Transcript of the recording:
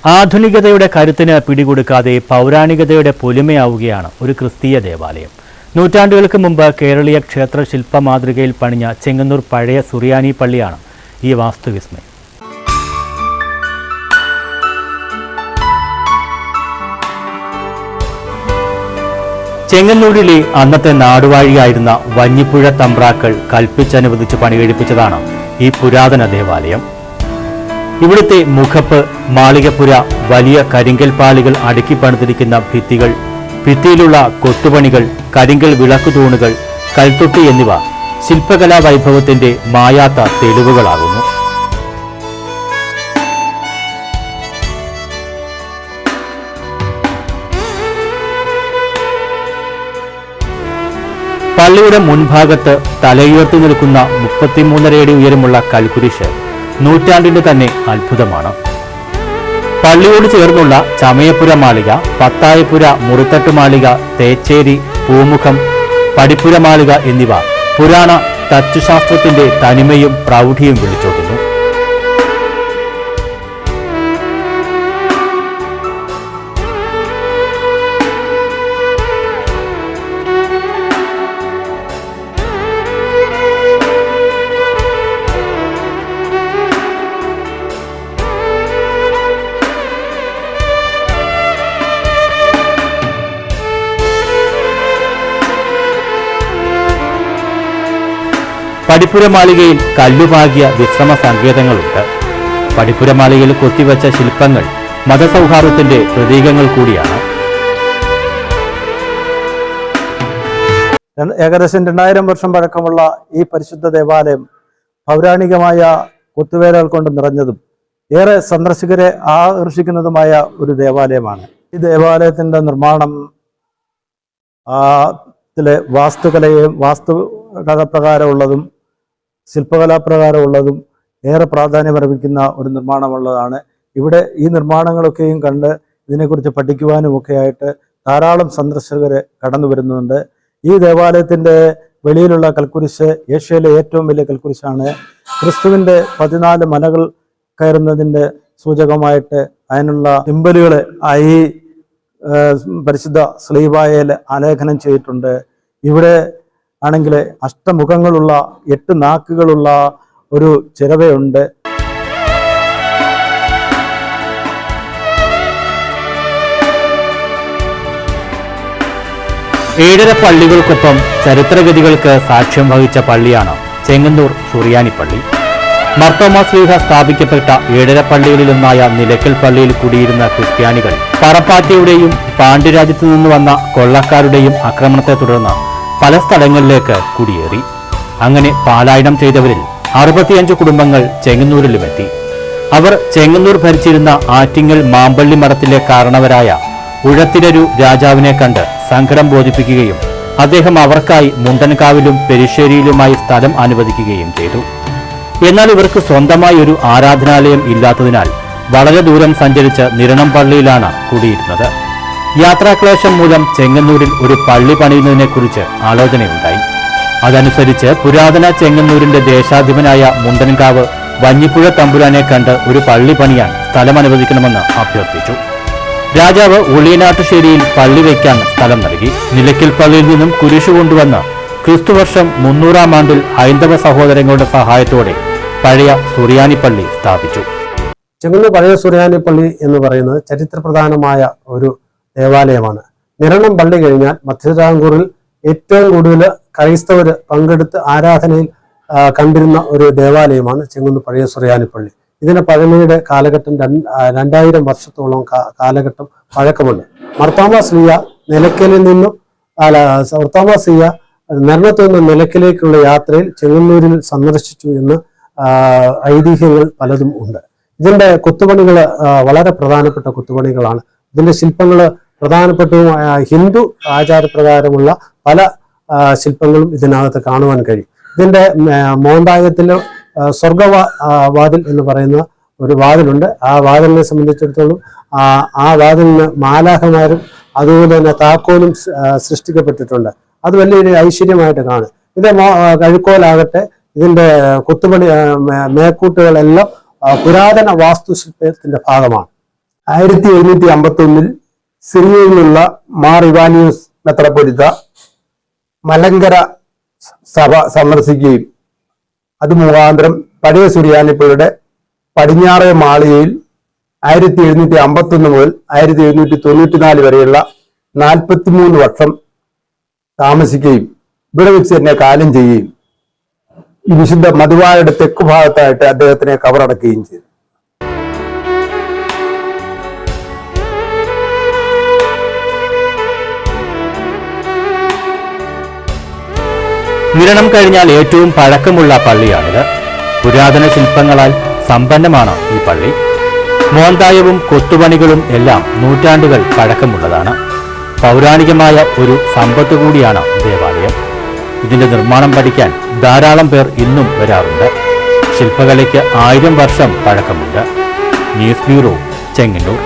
ആധുനികതയുടെ കരുത്തിന് പിടികൊടുക്കാതെ പൗരാണികതയുടെ പൊലിമയാവുകയാണ് ഒരു ക്രിസ്തീയ ദേവാലയം. നൂറ്റാണ്ടുകൾക്ക് മുമ്പ് കേരളീയ ക്ഷേത്ര ശില്പ മാതൃകയിൽ പണിഞ്ഞ ചെങ്ങന്നൂർ പഴയ സുറിയാനി പള്ളിയാണ് ഈ വാസ്തുവിസ്മയം. ചെങ്ങന്നൂരിലെ അന്നത്തെ നാടുവാഴിയായിരുന്ന വഞ്ഞിപ്പുഴ തമ്പ്രാക്കൾ കൽപ്പിച്ചനുവദിച്ച് പണികഴിപ്പിച്ചതാണ് ഈ പുരാതന ദേവാലയം. ഇവിടുത്തെ മുഖപ്പ്, മാളികപ്പുര, വലിയ കരിങ്കൽ പാളികൾ അടുക്കി പണിതിരിക്കുന്ന ഭിത്തികൾ, ഭിത്തിയിലുള്ള കൊത്തുപണികൾ, കരിങ്കൽ വിളക്കുതൂണുകൾ, കൽത്തൊട്ടി എന്നിവ ശില്പകലാ വൈഭവത്തിന്റെ മായാത്ത തെളിവുകളാകുന്നു. പള്ളിയുടെ മുൻഭാഗത്ത് തലയുയർത്തി നിൽക്കുന്ന 33.5 അടി ഉയരമുള്ള കൽക്കുരിശ് നൂറ്റാണ്ടിന്റെ തന്നെ അത്ഭുതമാണ്. പള്ളിയോട് ചേർന്നുള്ള ചമയപ്പുര മാളിക, പത്തായപ്പുര, മുറിത്തട്ട് മാളിക, തേച്ചേരി, പൂമുഖം, പടിപ്പുര മാളിക എന്നിവ പുരാണ തച്ചുശാസ്ത്രത്തിന്റെ തനിമയും പ്രൗഢിയും വിളിച്ചോട്ടുന്നു. പടിപ്പുര മാളികയിൽ കല്ലുപാകിയ വിശ്രമ സങ്കേതങ്ങളുണ്ട്. പടിപ്പുര മാളികയിൽ കൊത്തിവെച്ച ശില്പങ്ങൾ മതസൗഹാർദ്ദത്തിന്റെ പ്രതീകങ്ങൾ കൂടിയാണ്. ഏകദേശം 2000 വർഷം പഴക്കമുള്ള ഈ പരിശുദ്ധ ദേവാലയം പൗരാണികമായ കൊത്തുവേലകൾ കൊണ്ട് നിറഞ്ഞതും ഏറെ സന്ദർശകരെ ആകർഷിക്കുന്നതുമായ ഒരു ദേവാലയമാണ്. ഈ ദേവാലയത്തിന്റെ നിർമ്മാണം വാസ്തുകലയും വാസ്തുകഥപ്രകാരമുള്ളതും ശില്പകലാപ്രകാരമുള്ളതും ഏറെ പ്രാധാന്യമർപ്പിക്കുന്ന ഒരു നിർമ്മാണമുള്ളതാണ്. ഇവിടെ ഈ നിർമ്മാണങ്ങളൊക്കെയും കണ്ട് ഇതിനെക്കുറിച്ച് പഠിക്കുവാനും ഒക്കെ ആയിട്ട് ധാരാളം സന്ദർശകർ കടന്നു വരുന്നുണ്ട്. ഈ ദേവാലയത്തിൻ്റെ വെളിയിലുള്ള കൽക്കുരിശ് ഏഷ്യയിലെ ഏറ്റവും വലിയ കൽക്കുരിശാണ്. ക്രിസ്തുവിൻ്റെ 14 മലകൾ കയറുന്നതിൻ്റെ സൂചകമായിട്ട് അതിനുള്ള സിംബലുകൾ ഈ പരിശുദ്ധ സ്ലീബായയിൽ ആലേഖനം ചെയ്തിട്ടുണ്ട്. ഇവിടെ ആണെങ്കിൽ അഷ്ടമുഖങ്ങളുള്ള 8 നാക്കുകളുള്ള ഒരു ചിരവയുണ്ട്. ഏഴര പള്ളികൾക്കൊപ്പം ചരിത്രഗതികൾക്ക് സാക്ഷ്യം വഹിച്ച പള്ളിയാണ് ചെങ്ങന്നൂർ സുറിയാനി പള്ളി. മർത്തോമാ ശ്ലീഹ സ്ഥാപിക്കപ്പെട്ട ഏഴര പള്ളികളിലൊന്നായ നിലയ്ക്കൽ പള്ളിയിൽ കുടിയിരുന്ന ക്രിസ്ത്യാനികൾ പറപ്പാറ്റിയുടെയും പാണ്ഡ്യരാജ്യത്തു നിന്ന് വന്ന കൊള്ളക്കാരുടെയും ആക്രമണത്തെ തുടർന്ന് പല സ്ഥലങ്ങളിലേക്ക് കുടിയേറി. അങ്ങനെ പാലായനം ചെയ്തവരിൽ 65 കുടുംബങ്ങൾ ചെങ്ങന്നൂരിലുമെത്തി. അവർ ചെങ്ങന്നൂർ ഭരിച്ചിരുന്ന ആറ്റിങ്ങൽ മാമ്പള്ളി മഠത്തിലെ കാരണവരായ ഉഴത്തിരരു രാജാവിനെ കണ്ട് സങ്കടം ബോധിപ്പിക്കുകയും അദ്ദേഹം അവർക്കായി മുണ്ടൻകാവിലും പെരിശ്ശേരിയിലുമായി സ്ഥലം അനുവദിക്കുകയും ചെയ്തു. എന്നാൽ ഇവർക്ക് സ്വന്തമായി ഒരു ആരാധനാലയം ഇല്ലാത്തതിനാൽ വളരെ ദൂരം സഞ്ചരിച്ച് നിരണം പള്ളിയിലാണ് കുടിയിരുന്നത്. യാത്രാക്ലേശം മൂലം ചെങ്ങന്നൂരിൽ ഒരു പള്ളി പണിയുന്നതിനെക്കുറിച്ച് ആലോചനയുണ്ടായി. അതനുസരിച്ച് പുരാതന ചെങ്ങന്നൂരിന്റെ ദേശാധിപനായ മുണ്ടൻകാവ് വഞ്ഞിപ്പുഴ തമ്പുരാനെ കണ്ട് ഒരു പള്ളി പണിയാൻ സ്ഥലം അനുവദിക്കണമെന്ന് അഭ്യർത്ഥിച്ചു. രാജാവ് ഉളിയനാട്ടുശ്ശേരിയിൽ പള്ളി വയ്ക്കാൻ സ്ഥലം നൽകി. നിലയ്ക്കൽ പള്ളിയിൽ നിന്നും കുരിശു കൊണ്ടുവന്ന് ക്രിസ്തുവർഷം 300-ാം ആണ്ടിൽ ഹൈന്ദവ സഹോദരങ്ങളുടെ സഹായത്തോടെ പഴയ സുറിയാനി പള്ളി സ്ഥാപിച്ചു. ചെങ്ങന്നൂർ പഴയ സുറിയാനി പള്ളി എന്ന് പറയുന്നത് ചരിത്രപ്രധാനമായ ഒരു ദേവാലയമാണ്. നിരണം പള്ളി കഴിഞ്ഞാൽ മധ്യതിരാങ്കൂറിൽ ഏറ്റവും കൂടുതൽ ക്രൈസ്തവർ പങ്കെടുത്ത് ആരാധനയിൽ കണ്ടിരുന്ന ഒരു ദേവാലയമാണ് ചെങ്ങന്നൂർ പഴയ സുറിയാനി പള്ളി. ഇതിന്റെ പഴമയുടെ കാലഘട്ടം 2000 വർഷത്തോളം കാലഘട്ടം പഴക്കമുണ്ട്. മർത്തോമാ ശ്ലീഹ നിലയ്ക്കലിൽ നിന്നും മർത്തോമാ ശ്ലീഹ നിരണത്തു നിന്ന് നിലയ്ക്കലേക്കുള്ള യാത്രയിൽ ചെങ്ങന്നൂരിൽ സന്ദർശിച്ചു എന്ന് ഐതിഹ്യങ്ങൾ പലതും ഉണ്ട്. ഇതിന്റെ കൊത്തുപണികൾ വളരെ പ്രധാനപ്പെട്ട കൊത്തുപണികളാണ്. ഇതിന്റെ ശില്പങ്ങൾ പ്രധാനപ്പെട്ടതും ഹിന്ദു ആചാരപ്രകാരമുള്ള പല ശില്പങ്ങളും ഇതിനകത്ത് കാണുവാൻ കഴിയും. ഇതിന്റെ മോന്തായത്തിൽ സ്വർഗവാതിൽ എന്ന് പറയുന്ന ഒരു വാതിലുണ്ട്. ആ വാതിലിനെ സംബന്ധിച്ചിടത്തോളം ആ വാതിലിന് മാലാഖമാരും അതുപോലെ തന്നെ താക്കോലും സൃഷ്ടിക്കപ്പെട്ടിട്ടുണ്ട്. അത് വലിയൊരു ഐശ്വര്യമായിട്ട് കാണും. ഇത് കഴുക്കോലാകട്ടെ ഇതിന്റെ കൊത്തുപണി മേക്കൂട്ടുകളെല്ലാം പുരാതന വാസ്തുശില്പത്തിന്റെ ഭാഗമാണ്. 1751 സിറിയയിൽ നിന്നുള്ള മാർ ഇവാനിയോസ് മെത്രാപ്പൊലീത്ത മലങ്കര സഭ സന്ദർശിക്കുകയും അത് മുഖാന്തരം പഴയ സുറിയാനിപ്പള്ളിയുടെ പടിഞ്ഞാറേ മാളികയിൽ 1751 മുതൽ 1794 വരെയുള്ള 43 വർഷം താമസിക്കുകയും ഇവിടെ വെച്ച് തന്നെ കാലം ചെയ്യുകയും ഈ വിശുദ്ധ മധുവായുടെ തെക്കു ഭാഗത്തായിട്ട് അദ്ദേഹത്തിനെ കബറടക്കുകയും ചെയ്തു. നിരണം കഴിഞ്ഞാൽ ഏറ്റവും പഴക്കമുള്ള പള്ളിയാണിത്. പുരാതന ശില്പങ്ങളാൽ സമ്പന്നമാണ് ഈ പള്ളി. മോന്തായവും കൊത്തുപണികളും എല്ലാം നൂറ്റാണ്ടുകൾ പഴക്കമുള്ളതാണ്. പൗരാണികമായ ഒരു സമ്പത്ത് കൂടിയാണ് ദേവാലയം. ഇതിന്റെ നിർമ്മാണം പഠിക്കാൻ ധാരാളം പേർ ഇന്നും വരാറുണ്ട്. ശില്പകലയ്ക്ക് 1000 വർഷം പഴക്കമുണ്ട്. News bureau, Chengannur.